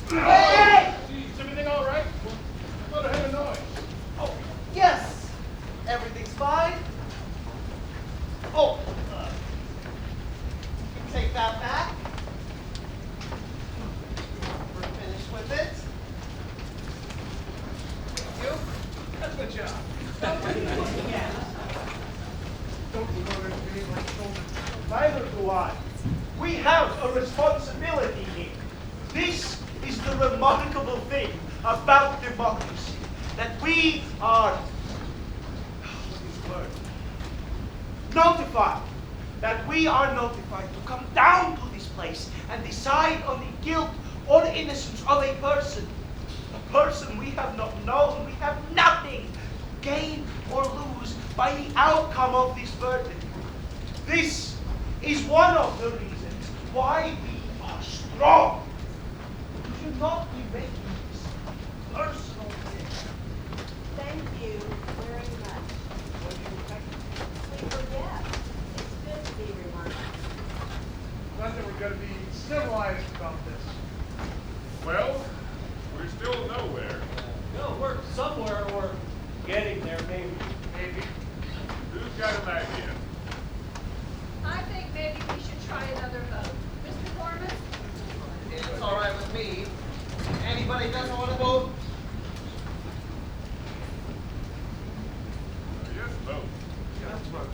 Hey! Is everything all right? I thought I heard a noise. Oh, yes. Everything's fine. Oh, you can take that back. We're finished with it. Thank you. That's the job. Don't you know there's being like children? Neither do I. We have a responsibility here. This is the remarkable thing about democracy, that we are, what is the word? Notified. That we are notified to come down to this place and decide on the guilt or innocence of a person. A person we have not known. We have nothing to gain or lose by the outcome of this verdict. This is one of the reasons why we are strong. We should not be making this a personal thing. Thank you very much. We forget. It's good to be reminded. Not that we're going to be civilized about this. Well, we're still nowhere. No, we're somewhere or getting there, maybe. Maybe. Who's got an idea? I think maybe we should try another vote. Mr. Foreman? It's all right with me. Anybody doesn't want to vote? Yes, vote.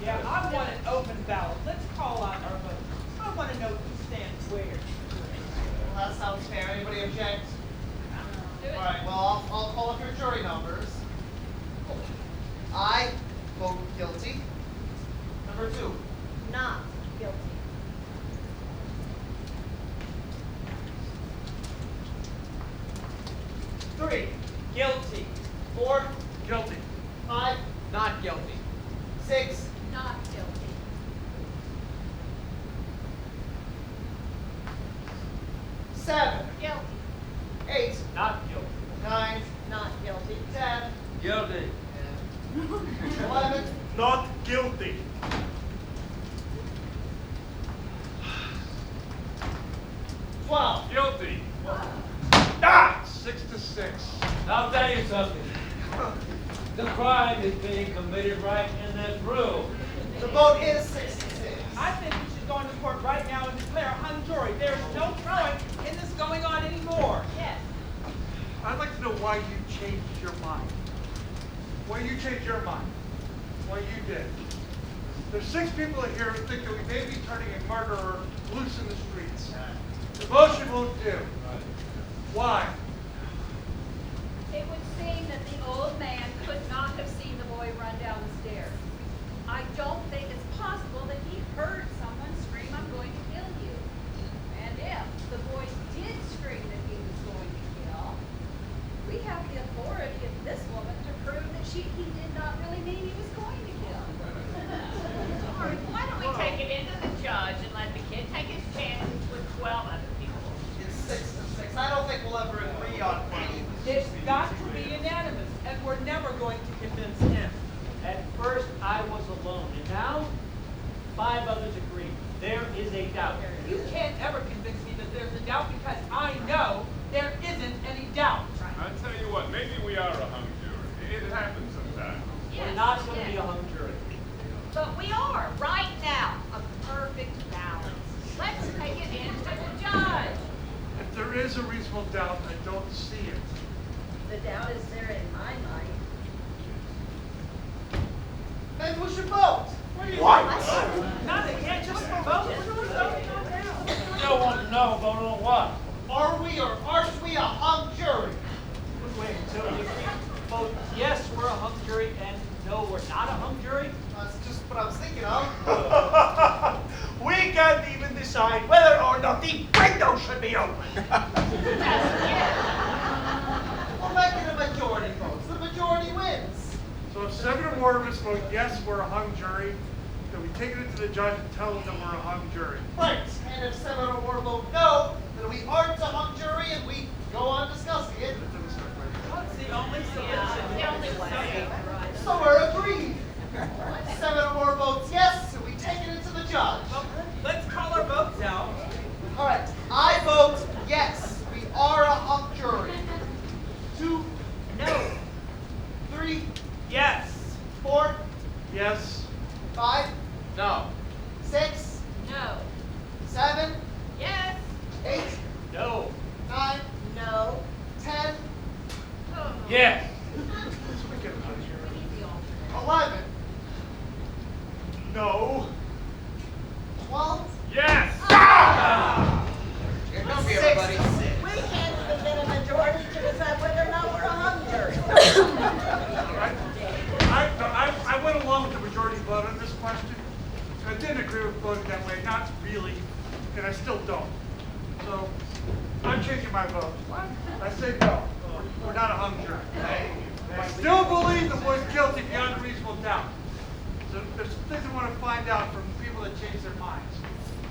Yeah, I want an open ballot. Let's call out our votes. I want to know who stands where. Well, that sounds fair. Anybody object? Do it. All right, well, I'll call up your jury numbers. I vote guilty. Number 2. Not guilty. Three. Guilty. 4. Guilty. 5. Not guilty. 6. Not guilty. 7. Guilty. 8. Not guilty. 9. Not guilty. 10. Guilty. 11. Not guilty. 12. Guilty. Ah! 6-6. I'll tell you something. The crime is being committed right in this room. The vote is 6 to 6. I think we should go into court right now and declare a hung jury. There's no point in this going on anymore. Yes. I'd like to know why you changed your mind. Why you changed your mind. Why you did. There's 6 people in here who think that we may be turning a murderer loose in the streets. The motion won't do. Why? It would seem that the old man could not have seen the boy run down the stairs. I don't think it's possible that he heard someone scream, "I'm going to kill you." And if the boy did scream that he was going to kill, we have the authority of this woman to prove that he did not really mean he was going to kill. All right, why don't we take it into the judge and let the kid take his chances with 12 other people? It's 6 to 6. I don't think we'll ever agree on any. It's got to be unanimous, and we're never going to convince him. At first, I was alone, and now 5 others agree. There is a doubt. You can't ever convince me that there's a doubt because I know there isn't any doubt. I tell you what, maybe we are a hung jury. It happens sometimes. We're not going to be a hung jury. But we are, right now, a perfect balance. Let's take it into the judge. If there is a reasonable doubt, I don't see it. The doubt is there in my mind. Maybe we should vote. No, they can't just vote. You don't want to know vote on what? Are we or aren't we a hung jury? Wait, so if we vote yes, we're a hung jury, and no, we're not a hung jury? That's just what I was thinking of. We can't even decide whether or not the window should be open. We'll make it a majority vote. The majority wins. So if 7 or more of us vote yes, we're a hung jury, then we take it into the judge and tell him that we're a hung jury. Right. And if 7 or more vote no, then we aren't a hung jury and we go on discussing it. That's the only solution. The only way. So we're agreed. 7 or more votes yes, and we take it into the judge. Well, let's call our votes out. All right. I vote yes. We are Yes. Let's get out of here. 11, No. 12, Yes! Here comes everybody. 66. We can't even get a majority to decide whether or not we're a hung jury. I went along with the majority vote on this question. I didn't agree with voting that way, not really, and I still don't. So I'm changing my vote. I say no. We're not a hung jury. I still believe the boy's guilty beyond a reasonable doubt. So there's some things I want to find out from people that change their minds.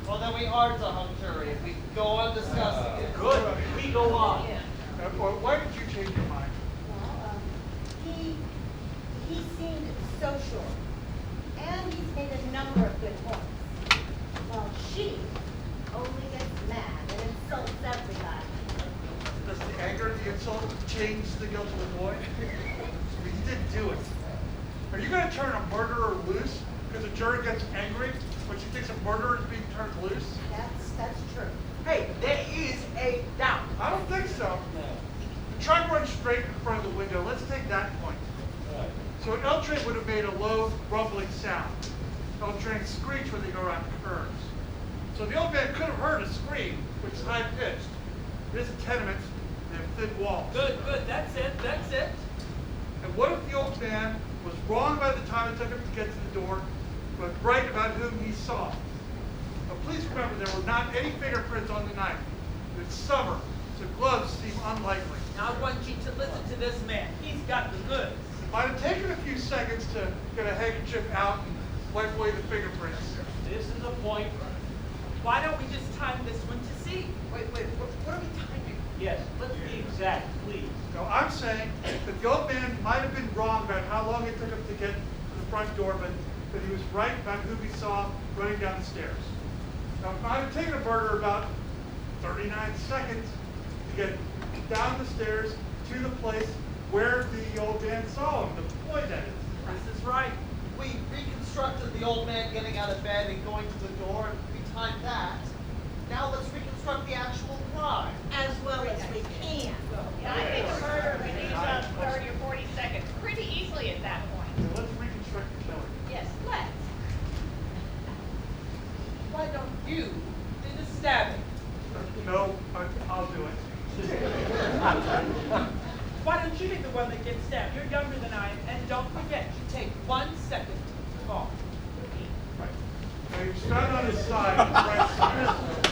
Well, then we are the hung jury, and we go on discussing it. Good. We go on. Why did you change your mind? Well, he seemed so sure, and he's made a number of good points. While she only gets mad and insults everybody. Does the anger, the insult, change the guilt of the boy? He didn't do it. Are you going to turn a murderer loose because a jury gets angry when she thinks a murderer is being turned loose? That's true. Hey, there is a doubt. I don't think so. The truck runs straight in front of the window. Let's take that point. So an L train would have made a low, rumbling sound. L trains screech when they go around curves. So the old man could have heard a scream, which is high-pitched. It is a tenement. They have thin walls. Good, that's it. And what if the old man was wrong by the time it took him to get to the door, but right about whom he saw? Now please remember there were not any fingerprints on the knife. It's summer, so gloves seem unlikely. Now I want you to listen to this man. He's got the goods. It might have taken a few seconds to get a handkerchief out and wipe away the fingerprints. This is a point. Why don't we just time this one to see? Wait, what are we timing? Yes, let's be exact, please. Now I'm saying that the old man might have been wrong about how long it took him to get to the front door, but that he was right about who he saw running down the stairs. Now it might have taken a murderer about 39 seconds to get down the stairs to the place where the old man saw him, the boy that is. This is right. We reconstructed the old man getting out of bed and going to the door, and we timed that. Now let's reconstruct the actual crime. As well as we can. Yeah, I think a murder could use up 30 or 40 seconds pretty easily at that point. So let's reconstruct the killing. Yes, let's. Why don't you do the stabbing? No, I'll do it. Why don't you be the one that gets stabbed? You're younger than I am, and don't forget, you take 1 second to fall. Right. Now you stand on his side, right side.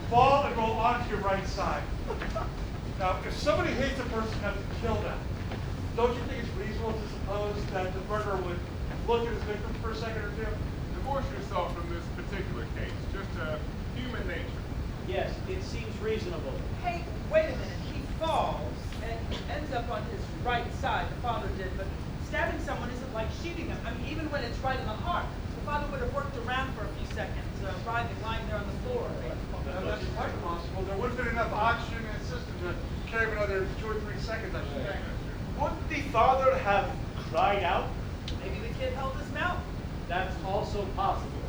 Fall and roll onto your right side. Now, if somebody hates a person enough to kill them, don't you think it's reasonable to suppose that the murderer would look at his victim for a second or two? Divorce yourself from this particular case. Just human nature. Yes, it seems reasonable. Hey, wait a minute. He falls and ends up on his right side. The father did, but stabbing someone isn't like shooting them. I mean, even when it's right in the heart. The father would have worked around for a few seconds, writhing, lying there on the floor. That's quite possible. There would have been enough oxygen in his system to carry him another 2 or 3 seconds, I should think. Would the father have cried out? Maybe the kid held his mouth. That's also possible.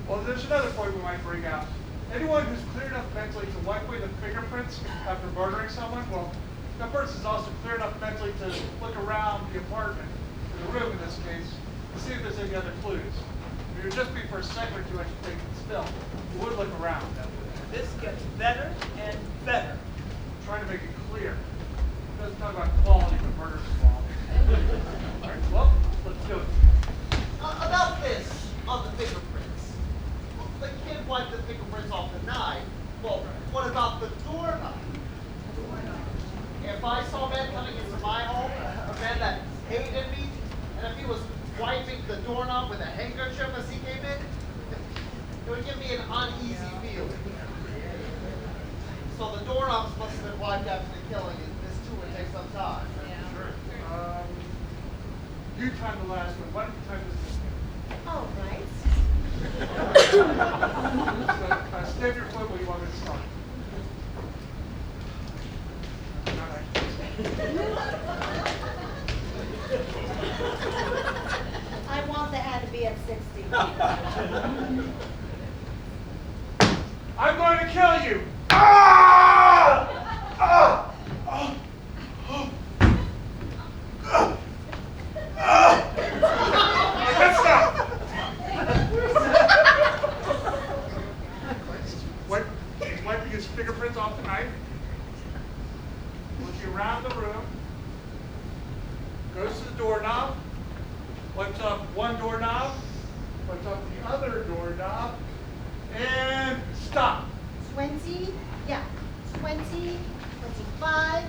Well, there's another point we might bring out. Anyone who's clear enough mentally to wipe away the fingerprints after murdering someone, well, that person's also clear enough mentally to look around the apartment, or the room in this case, to see if there's any other clues. If it would just be for a second or two, I should think, still, you would look around. This gets better and better. I'm trying to make it clear. It doesn't talk about quality, but murder's quality. All right, well, let's do it. About this, on the fingerprints. Well, the kid wiped the fingerprints off the knife. Well, what about the doorknob? If I saw a man coming into my home, a man that hated me, and if he was wiping the doorknob with a handkerchief as he came in, it would give me an uneasy feeling. So the doorknobs must have been wiped after the killing, and this too would take some time. You time the last one. Why don't you time this one? All right. Stamp your foot where you want me to start. I want the hand to be at 60. I'm going to kill you! Ah! Ah! Ah! yourself tonight. Looking around the room. Goes to the doorknob. Lifts up one doorknob. Lifts up the other doorknob. And stop. 20, yeah, 20, 25,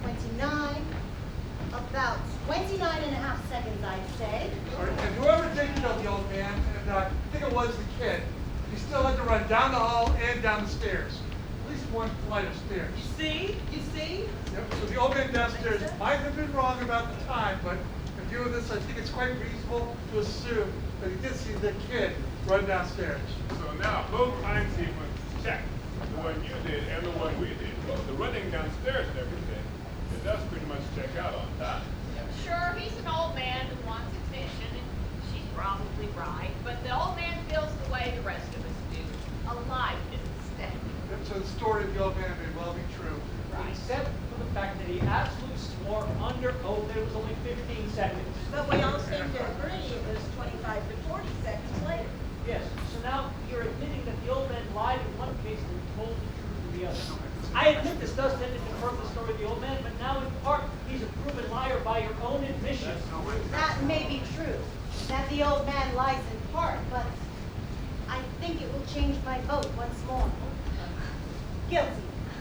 29, about 29 and a half seconds, I'd say. All right, and whoever did kill the old man, and I think it was the kid, he still had to run down the hall and down the stairs. At least one flight of stairs. You see? You see? Yep, so the old man downstairs might have been wrong about the time, but in view of this, I think it's quite reasonable to assume that he did see the kid run downstairs. So now, both time sequences checked. The one you did and the one we did. Well, the running downstairs and everything, it does pretty much check out on time. Sure, he's an old man who wants attention, and she's probably right, but the old man feels the way the rest of us do. A life isn't steady. Yep, so the story of the old man may well be true. Except for the fact that he absolutely swore under oath that it was only 15 seconds. But we all seem to agree it was 25 to 40 seconds later. Yes, so now you're admitting that the old man lied in one case and told the truth in the other. I admit this does tend to confirm the story of the old man, but now in part he's a proven liar by your own admission. That may be true, that the old man lies in part, but I think it will change my vote once more. Guilty.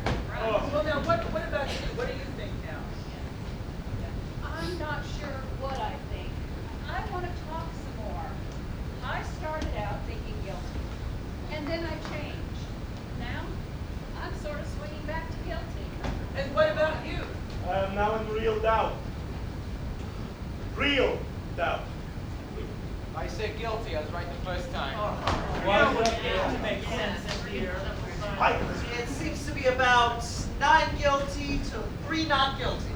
Well, now, what about you? What do you think now? I'm not sure what I think. I want to talk some more. I started out thinking guilty, and then I changed. Now, I'm sort of swinging back to guilty. And what about you? I am now in real doubt. Real doubt. I said guilty. I was right the first time. Why would it make sense here? It seems to be about 9 guilty to 3 not guilty.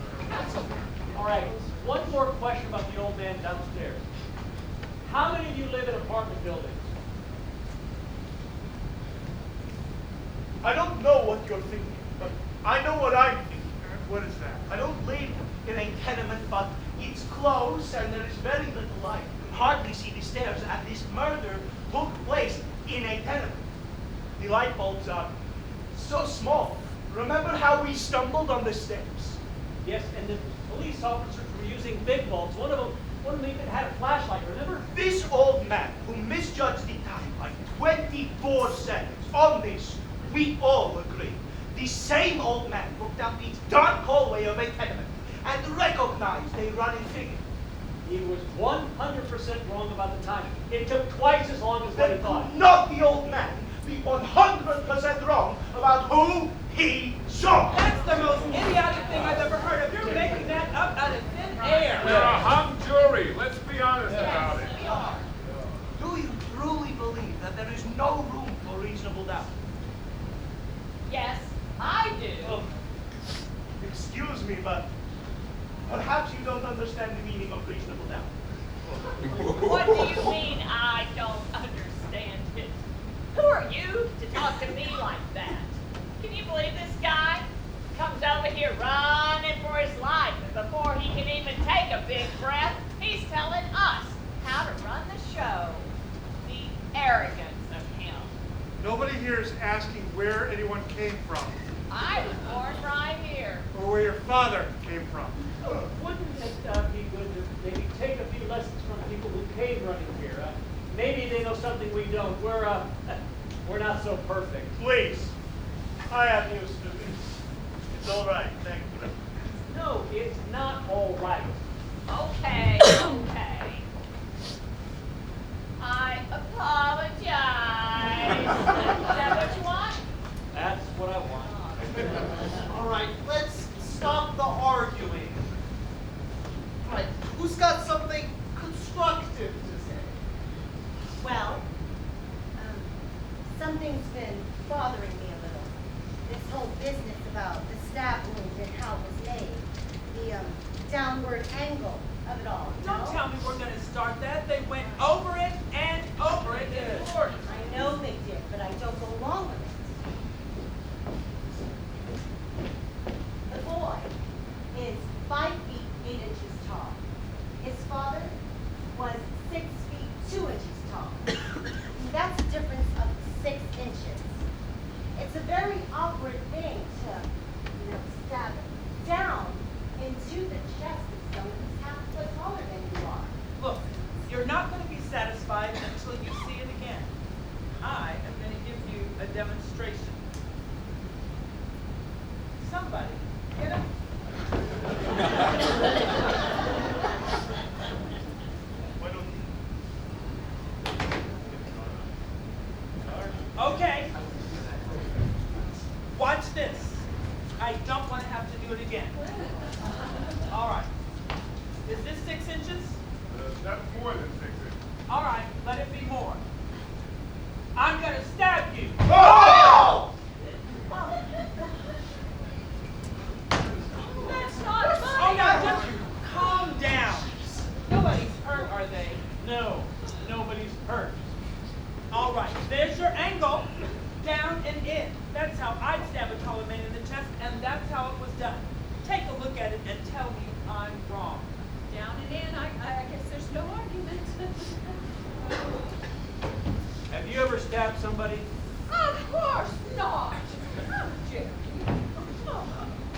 All right, one more question about the old man downstairs. How many of you live in apartment buildings? I don't know what you're thinking, but I know what I'm thinking. What is that? I don't live in a tenement, but it's close and there is very little light. You can hardly see the stairs, and this murder took place in a tenement. The light bulbs are so small. Remember how we stumbled on the stairs? Yes, and the police officers were using big bulbs. One of them even had a flashlight, remember? This old man who misjudged the time by 24 seconds, on this, we all agree. The same old man looked up the dark hallway of a tenement and recognized a running figure. He was 100% wrong about the timing. It took twice as long as what he Then thought. could not the old man be 100% wrong about who he saw? That's the most idiotic thing I've ever heard of. You're making that up out of thin air. We're a hung jury. Let's be honest about it. Do you truly believe that there is no room for reasonable doubt? Yes, I do. Oh, excuse me, but perhaps you don't understand the meaning of reasonable doubt. What do you mean I don't understand it? Who are you to talk to me like that? Can you believe this guy comes over here running for his life, and before he can even take a big breath, he's telling us how to run the show. The arrogance of him. Nobody here is asking where anyone came from, I was born right here. or where your father came from. Wouldn't it be good to maybe take a few lessons from people who came running here? Maybe they know something we don't. We're not so perfect. Please, I am used to this. It's all right, thank you. No, it's not all right. Okay, okay. I apologize. Is that what you want? That's what I want. All right, let's stop the arguing. All right, who's got something constructive to say? Well, something's been bothering me a little. This whole business about the stab wound and how it was made. The downward angle of it all. you Don't know? tell me we're going to start that. They went over it and over it in court. I know they did, but I don't go along with it. The boy is 5 feet 8 inches tall. His father was 6 feet 2 inches tall. That's a difference of 6 inches. It's a very awkward awkward thing to, stab down into the chest of someone who's half a foot taller than you are. Look, you're not going to be satisfied until you see it again. I am going to give you a demonstration. Somebody, get up. Okay. Watch this. I don't want to have to do it again. All right. Is this 6 inches? That's more than 6 inches. All right, let it be more. I'm going to stab you. Oh! That's not Oh, funny. now just calm down. Nobody's hurt, are they? No, nobody's hurt. All right, there's your angle. Down and in. That's how I'd stab a taller man in the chest, and that's how it was done. Take a look at it and tell me I'm wrong. Down and in, I guess there's no argument. Have you ever stabbed somebody? Of course not. Oh, Jerry.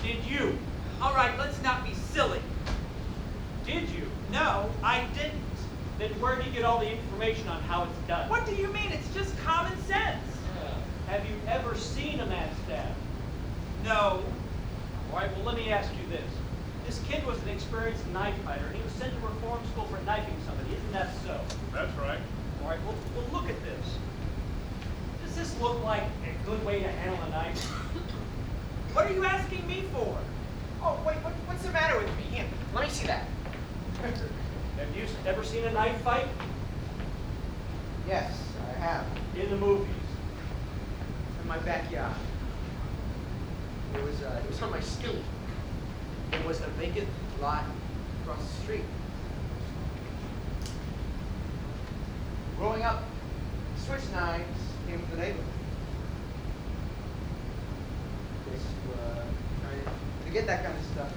Did you? All right, let's not be silly. Did you? No, I didn't. Then where do you get all the information on how it's done? What do you mean? It's just common sense. Have you ever seen a man stabbed? No. All right, well, let me ask you this. This kid was an experienced knife fighter, and he was sent to reform school for knifing somebody. Isn't that so? That's right. All right, well, look at this. Does this look like a good way to handle a knife? What are you asking me for? Oh, wait, what's the matter with me? Here, let me see that. Have you ever seen a knife fight? Yes, I have. In the movies. In my backyard. It was on my street. There was a vacant lot across the street. Growing up, switch knives came to the neighborhood. Just to get that kind of stuff.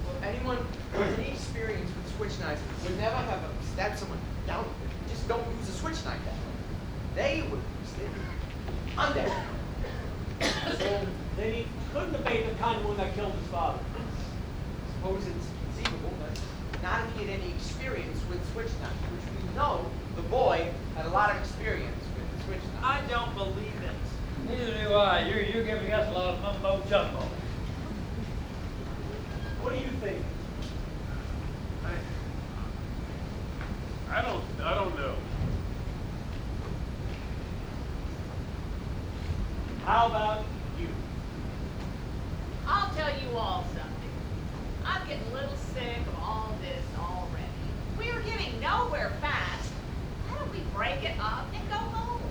Well, anyone with any experience with switch knives would never have stabbed someone down with it. Just don't use a switch knife that way. They would use it under. So then he couldn't have made the kind of wound that killed his father. Suppose it's conceivable, but not if he had any experience with switch knives, which we know the boy had a lot of experience with the switch knife. I don't believe it. Neither do I. You're giving us a lot of mumbo jumbo. What do you think? I don't know. How about you? I'll tell you all something. I'm getting a little sick of all this already. We're getting nowhere fast. Why don't we break it up and go home?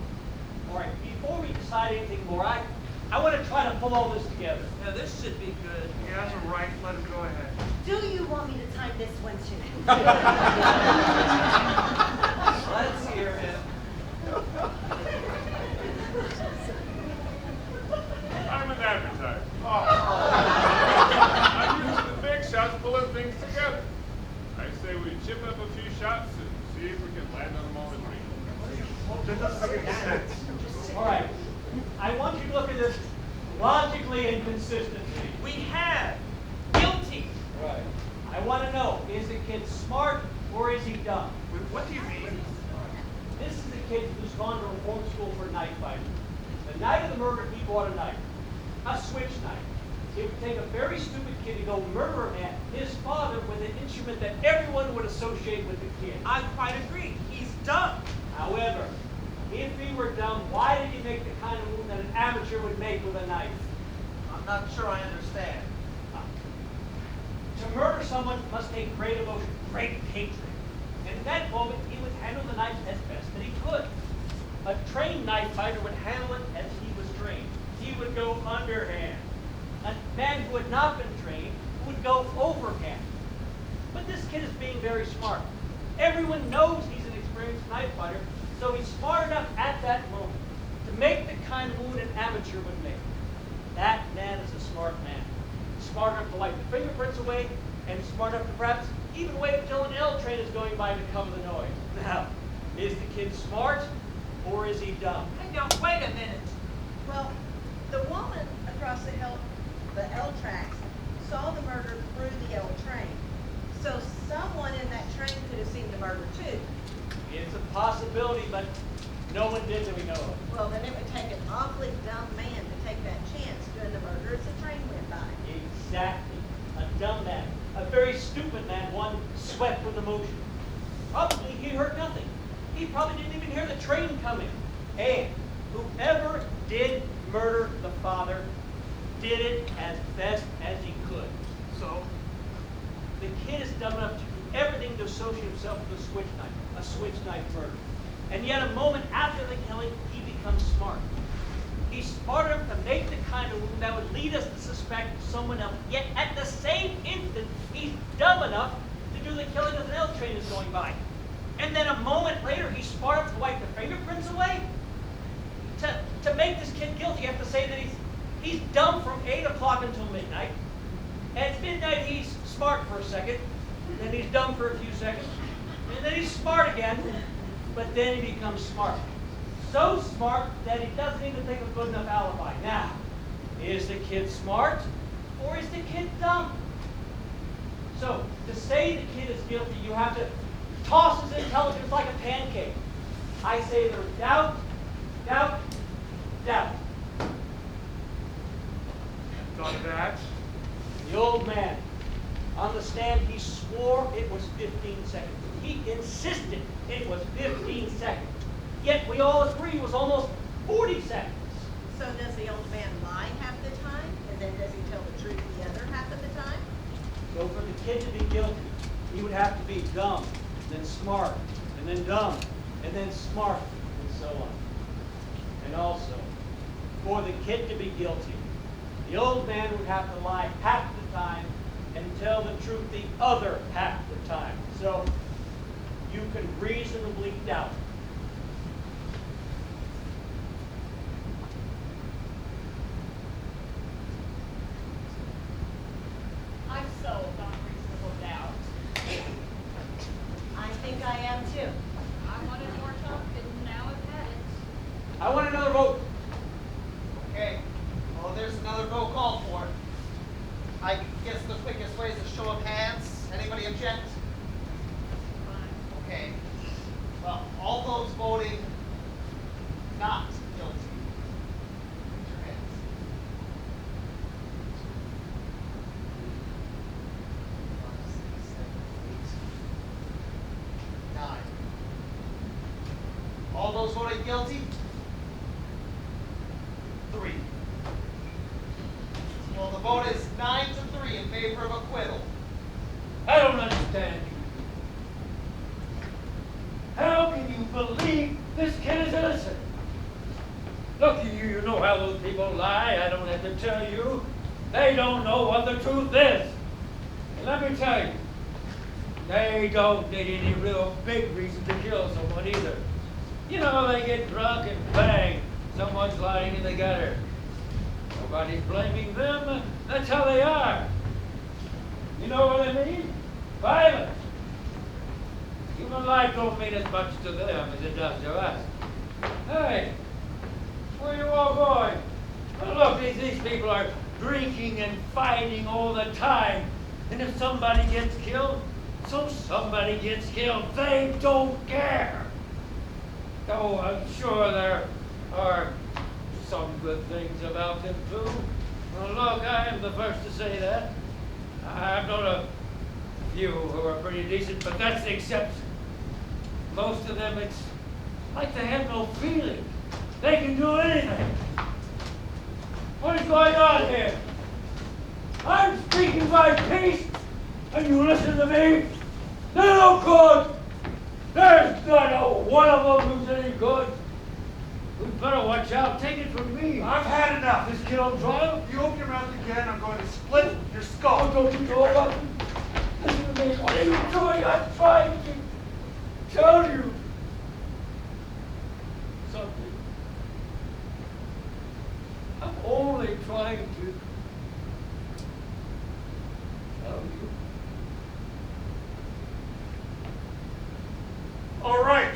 All right, before we decide anything more, I want to try to pull all this together. Yeah, this should be good. He has a right, let him go ahead. Do you want me to time this one too? Let's hear him. I'm an advertiser. I'm used to big shots pulling things together. I say we chip up a few shots and see if we can land on them all in three. That doesn't make any sense. All right, I want you to look at this logically and consistently. We have guilty. Right. I want to know, is the kid smart or is he dumb? Wait, what do you mean? This is the kid who's gone to reform school for knife fighting. The night of the murder, he bought a knife, a switch knife. It would take a very stupid kid to go murder a man, his father, with an instrument that everyone would associate with the kid. I quite agree. He's dumb. However, if he were dumb, why did he make the kind of move that an amateur would make with a knife? I'm not sure I understand. To murder someone must take great emotion, great hatred. And in that moment, he would handle the knife as best that he could. A trained knife fighter would handle it as he was trained. He would go underhand. A man who had not been trained would go overhand. But this kid is being very smart. Everyone knows he's an experienced knife fighter, so he's smart enough at that moment to make the kind of wound an amateur would make. That man is a smart man. Smart enough to wipe the fingerprints away, and smart enough to perhaps even wait until an L train is going by to cover the noise. Now, is the kid smart or is he dumb? Hey, now, wait a minute. Well, the woman across the L tracks saw the murder through the L train. So someone in that train could have seen the murder too. It's a possibility, but no one did that we know of. Well, then it would take an awfully dumb man to take that chance doing the murder as the train went by. Exactly. A dumb man. A very stupid man, one swept with emotion. Probably he heard nothing. He probably didn't even hear the train coming. And whoever did murder the father did it as best as he could. So, The kid is dumb enough to do everything to associate himself with a switch knife murder. And yet a moment after the killing, he becomes smart. He's smart enough to make the kind of move that would lead us to suspect someone else. Yet at the same instant, he's dumb enough to do the killing as an L train is going by. And then a moment later, he's smart enough to wipe the fingerprints away? To make this kid guilty, you have to say that he's dumb from 8 o'clock until midnight. At midnight, he's smart for a second, then he's dumb for a few seconds, and then he's smart again, but then he becomes smart. So smart that he doesn't even think of a good enough alibi. Now, is the kid smart or is the kid dumb? So, to say the kid is guilty, you have to toss his intelligence like a pancake. I say there's doubt, doubt, doubt. got that? The old man, on the stand, he swore it was 15 seconds. He insisted it was 15 seconds. Yet we all agree it was almost 40 seconds. So does the old man lie half the time? And then does he tell the truth the other half of the time? So for the kid to be guilty, he would have to be dumb, then smart, and then dumb, and then smart, and so on. And also, for the kid to be guilty, the old man would have to lie half the time and tell the truth the other half the time. So you can reasonably doubt. I'm sold on reasonable doubt. I think I am too. I wanted more talk, and now I've had it. I want another vote. Okay, well, there's another vote called for. I guess the quickest way is a show of hands. Anybody object? Okay. Well, all those voting not guilty, raise your hands. 5, 6, 7, 8, 9. All those voting guilty? 3. Well, the vote is 9-3 in favor of acquittal. I don't understand you. How can you believe this kid is innocent? Look, you know how those people lie. I don't have to tell you. They don't know what the truth is. And let me tell you, they don't need any real big reason to kill someone either. You know, they get drunk and bang, someone's lying in the gutter. Nobody's blaming them. That's how they are. You know what I mean? Violence. Human life don't mean as much to them as it does to us. Hey, where you all going? Well, look, these people are drinking and fighting all the time. And if somebody gets killed, so somebody gets killed. They don't care. Oh, I'm sure there are some good things about them too. Well, look, I am the first to say that. I've known a few who are pretty decent, but that's the exception. Most of them, it's like they have no feeling. They can do anything. What is going on here? I'm speaking my peace, and you listen to me? They're no good. There's not a one of them who's any good. We better watch out. Take it from me. I've had enough. This kid on trial? If you open your mouth again, I'm going to split your skull. Oh, don't you know about me? Listen to me. What are you doing? I'm trying to tell you something. I'm only trying to tell you. All right.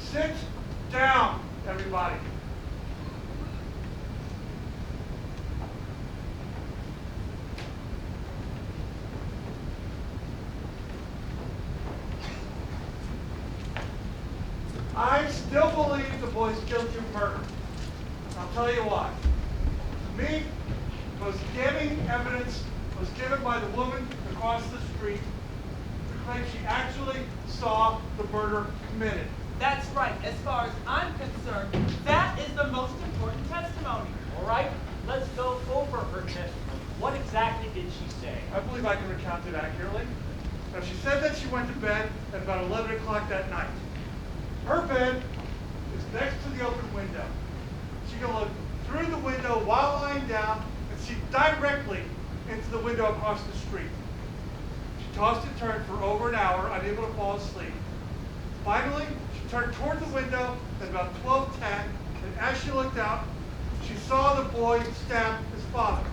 Sit still believe the boy's guilty of murder. I'll tell you why. To me, most damning evidence was given by the woman across the street who claimed she actually saw the murder committed. That's right. As far as I'm concerned, that is the most important testimony. All right, let's go over her testimony. What exactly did she say? I believe I can recount it accurately. Now, she said that she went to bed at about 11 o'clock that night. Her bed is next to the open window. She can look through the window while lying down and see directly into the window across the street. She tossed and turned for over an hour, unable to fall asleep. Finally, she turned toward the window at about 12:10, and as she looked out, she saw the boy stab his father.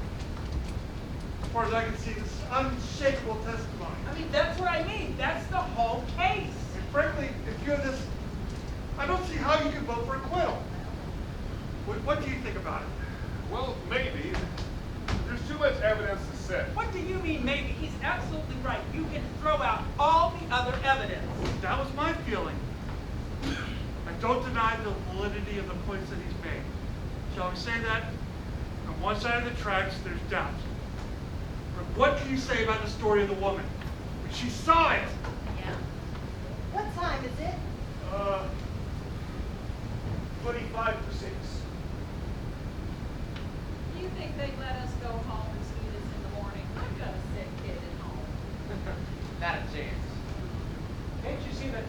As far as I can see, this is unshakable testimony. I mean, that's what I mean. That's the whole case. And frankly, if you have this, I don't see how you can vote for acquittal. What do you think about it? Well, maybe. There's too much evidence to set. What do you mean, maybe? He's absolutely right. You can throw out all the other evidence. That was my feeling. I don't deny the validity of the points that he's made. Shall we say that? On one side of the tracks, there's doubt. But what can you say about the story of the woman? When she saw it, Yeah. What time is it? 25 to 6. You think they'd let us go home and see this in the morning? I've got a sick kid at home. Not a chance. Can't you see the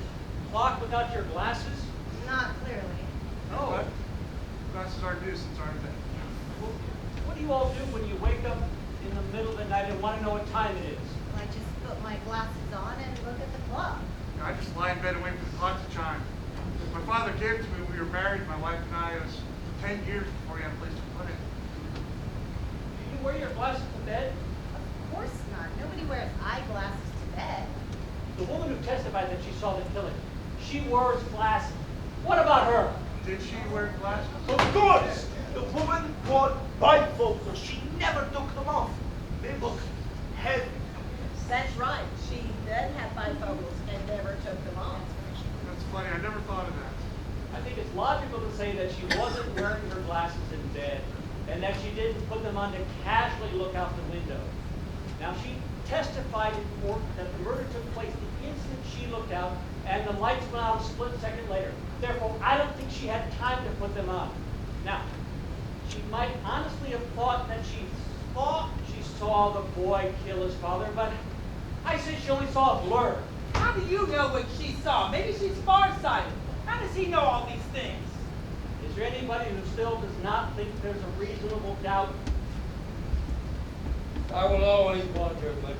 clock without your glasses? Not clearly. no. Glasses are nuisance, aren't they? Well, what do you all do when you wake up in the middle of the night and want to know what time it is? I just put my glasses on and look at the clock. I just lie in bed and wait for the clock to chime. My father gave it to me when we were married, my wife and I. It was 10 years before he had a place to put it. Do you wear your glasses to bed? Of course not. Nobody wears eyeglasses to bed. The woman who testified that she saw the killing, she wears glasses. What about her? Did she wear glasses? Of course! The woman wore bifocals. She never took them off. They look heavy. That's right. She does have bifocals and never took them off. That's funny. I never thought of that. I think it's logical to say that she wasn't wearing her glasses in bed and that she didn't put them on to casually look out the window. Now, she testified in court that the murder took place the instant she looked out and the lights went out a split second later. Therefore, I don't think she had time to put them on. Now, she might honestly have thought that she saw the boy kill his father, but I say she only saw a blur. How do you know what she saw? Maybe she's farsighted. How does he know all these things? Is there anybody who still does not think there's a reasonable doubt? I will always wonder, but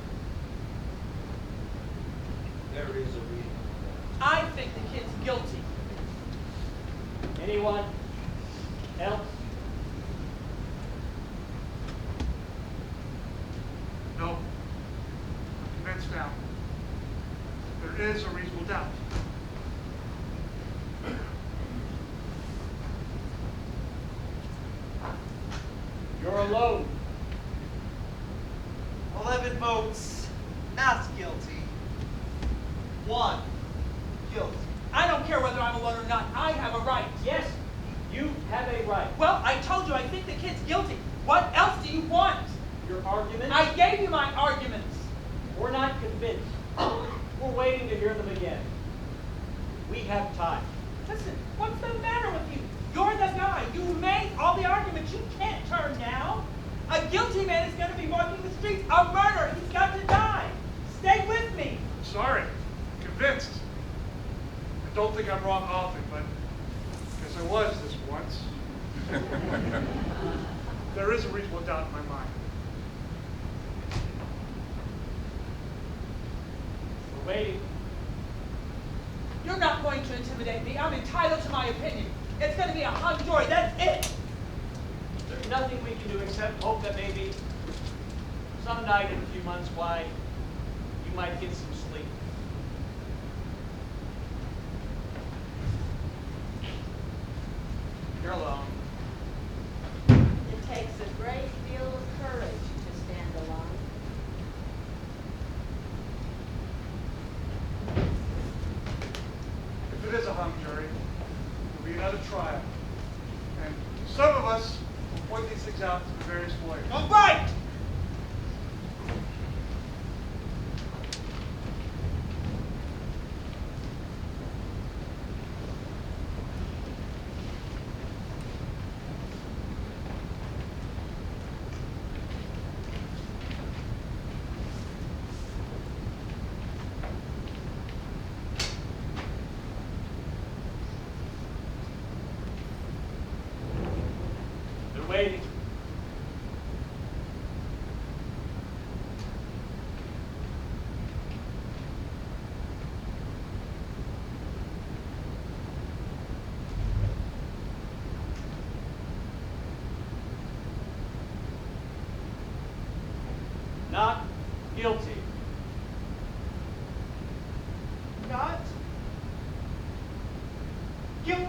there is a reason. I think the kid's guilty. Anyone else? No. I'm convinced now. There is a reasonable doubt. You're alone. 11 votes, not guilty. 1 guilty. I don't care whether I'm alone or not. I have a right. Yes, you have a right. Well, I told you I think the kid's guilty. What else do you want? Your argument? I gave you my arguments. We're not convinced. We're waiting to hear them again. We have time. Listen, what's the matter with you? You're the guy. You made all the arguments. You can't turn down. A guilty man is going to be walking the streets. A murder. He's got to die. Stay with me. Sorry. Convinced. I don't think I'm wrong often, but I guess I was this once. There is a reasonable doubt in my mind. We're waiting. You're not going to intimidate me. I'm entitled to my opinion. It's going to be a hung jury. That's it. There's nothing we can do except hope that maybe some night in a few months, why, you might get some sleep. You're alone. It takes a great deal of courage to stand alone. If it is a hung jury, some of us will point these things out to the various lawyers. All right! They're waiting. Not guilty. Not guilty.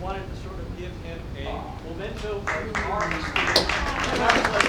Wanted to sort of give him a memento of our experience.